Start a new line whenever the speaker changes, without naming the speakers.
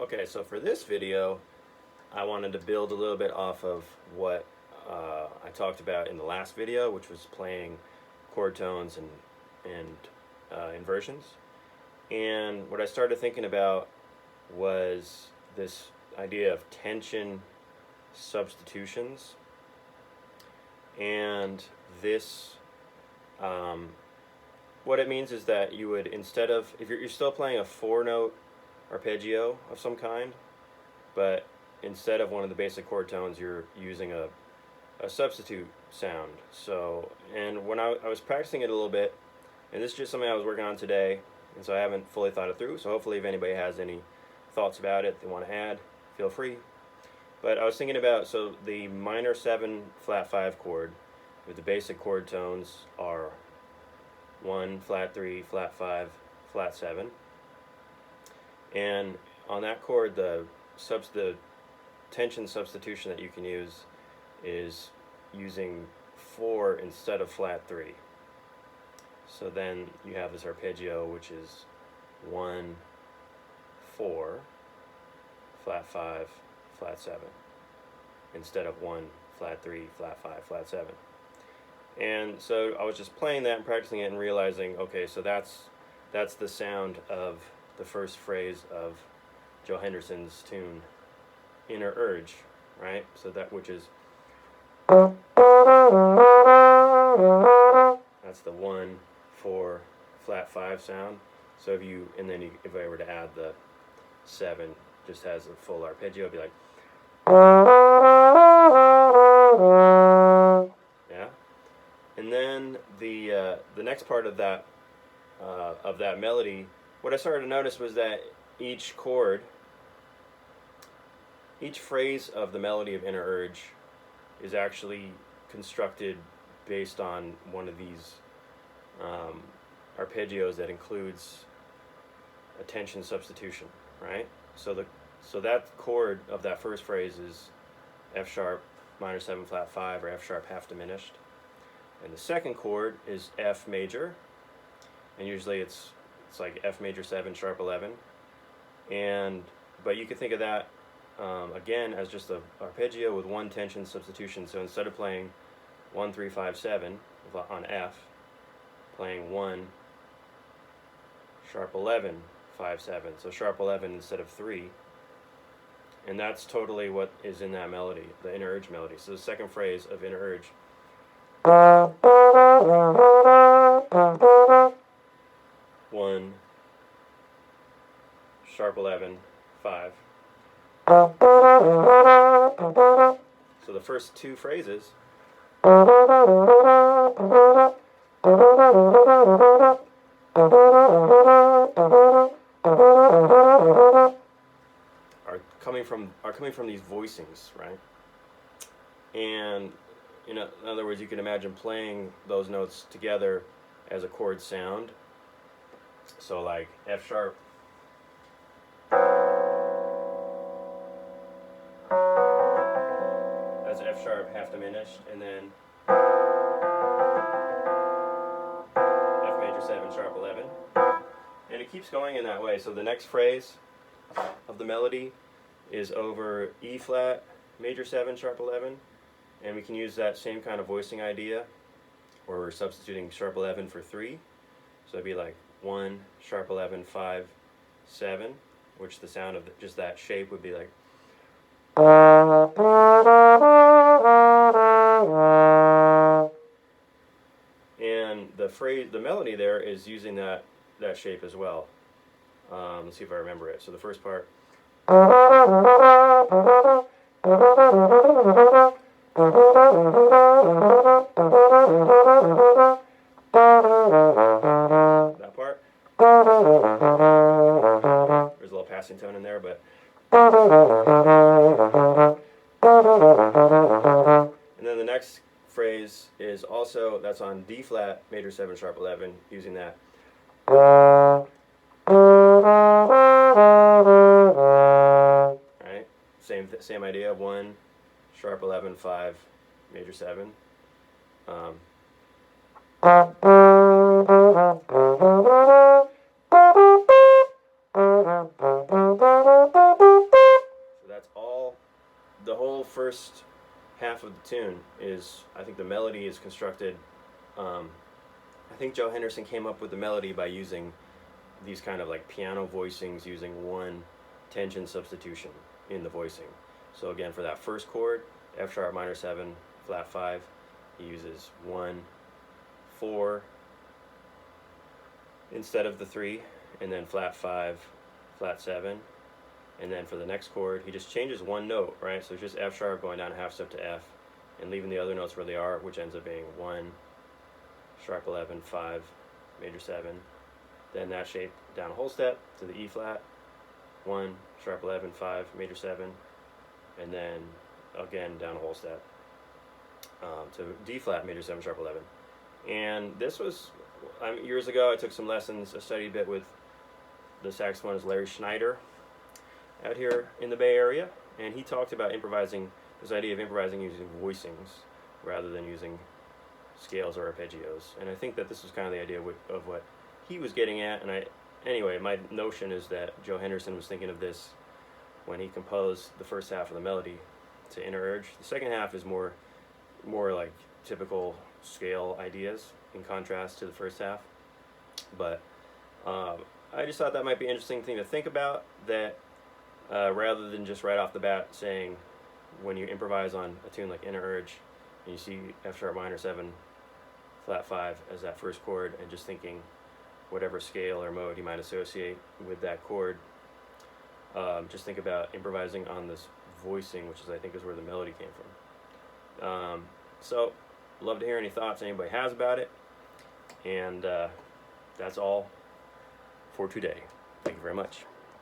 Okay, so for this video, I wanted to build a little bit off of what I talked about in the last video, which was playing chord tones and inversions. And what I started thinking about was this idea of tension substitutions. And this, what it means is that you would, instead of, if you're still playing a 4-note arpeggio of some kind, but instead of one of the basic chord tones, you're using a substitute sound. So, and when I was practicing it a little bit, and this is just something I was working on today, and so I haven't fully thought it through, so hopefully if anybody has any thoughts about it they want to add, feel free. But I was thinking about, so the minor 7 flat 5 chord with the basic chord tones are 1 flat 3 flat 5 flat 7, and on that chord the tension substitution that you can use is using 4 instead of flat 3. So then you have this arpeggio, which is 1 4 flat 5 flat 7 instead of 1 flat 3 flat 5 flat 7. And so I was just playing that and practicing it and realizing, okay, so that's the sound of the first phrase of Joe Henderson's tune Inner Urge, right? So that, which is, that's the 1 4 flat 5 sound. So if you, and then if I were to add the 7, just has a full arpeggio, it'd be like, yeah. And then the next part of that melody, what I started to notice was that each chord, each phrase of the melody of Inner Urge is actually constructed based on one of these arpeggios that includes a tension substitution, right? So that chord of that first phrase is F sharp minor 7 flat 5, or F sharp half diminished. And the second chord is F major, and usually it's like F major 7 sharp 11. But you could think of that again as just an arpeggio with one tension substitution. So instead of playing 1 3 5 7 on F, playing 1 sharp 11 5 7. So sharp 11 instead of 3. And that's totally what is in that melody, the Inner Urge melody. So the second phrase of Inner Urge, 1 sharp 11 5. So the first two phrases are coming from these voicings, right? And in other words, you can imagine playing those notes together as a chord sound. So like F sharp, that's F sharp half diminished, and then F major 7 sharp 11, and it keeps going in that way. So the next phrase of the melody is over E flat major 7 sharp 11, and we can use that same kind of voicing idea where we're substituting sharp 11 for 3. So it'd be like 1 sharp 11 5 7, which the sound of just that shape would be like, and the melody there is using that shape as well. Let's see if I remember it. So the first part, that part, there's a little passing tone in there, but, and then the next phrase is also, that's on D flat major 7 sharp 11, using that, right? Same idea, 1 sharp 11 5 major 7. whole first half of the tune is, I think the melody is constructed, I think Joe Henderson came up with the melody by using these kind of like piano voicings, using one tension substitution in the voicing. So again, for that first chord, F sharp minor 7, flat 5, he uses 1, 4 instead of the 3, and then flat 5, flat 7. And then for the next chord, he just changes one note, right? So it's just F sharp going down a half step to F, and leaving the other notes where they are, which ends up being 1, sharp 11, 5, major 7. Then that shape down a whole step to the E flat, 1, sharp 11, 5, major 7, and then again down a whole step to D flat, major 7, sharp 11. And this was, years ago I took some lessons, I studied a bit with the saxophonist Larry Schneider out here in the Bay Area, and he talked about improvising, this idea of improvising using voicings rather than using scales or arpeggios. And I think that this was kind of the idea of what he was getting at. And anyway, my notion is that Joe Henderson was thinking of this when he composed the first half of the melody to Inner Urge. The second half is more like typical scale ideas in contrast to the first half. But I just thought that might be an interesting thing to think about, that rather than just right off the bat saying, when you improvise on a tune like Inner Urge and you see F sharp minor 7, flat 5 as that first chord, and just thinking whatever scale or mode you might associate with that chord, just think about improvising on this voicing, which is, I think, is where the melody came from. So love to hear any thoughts anybody has about it, and that's all for today. Thank you very much.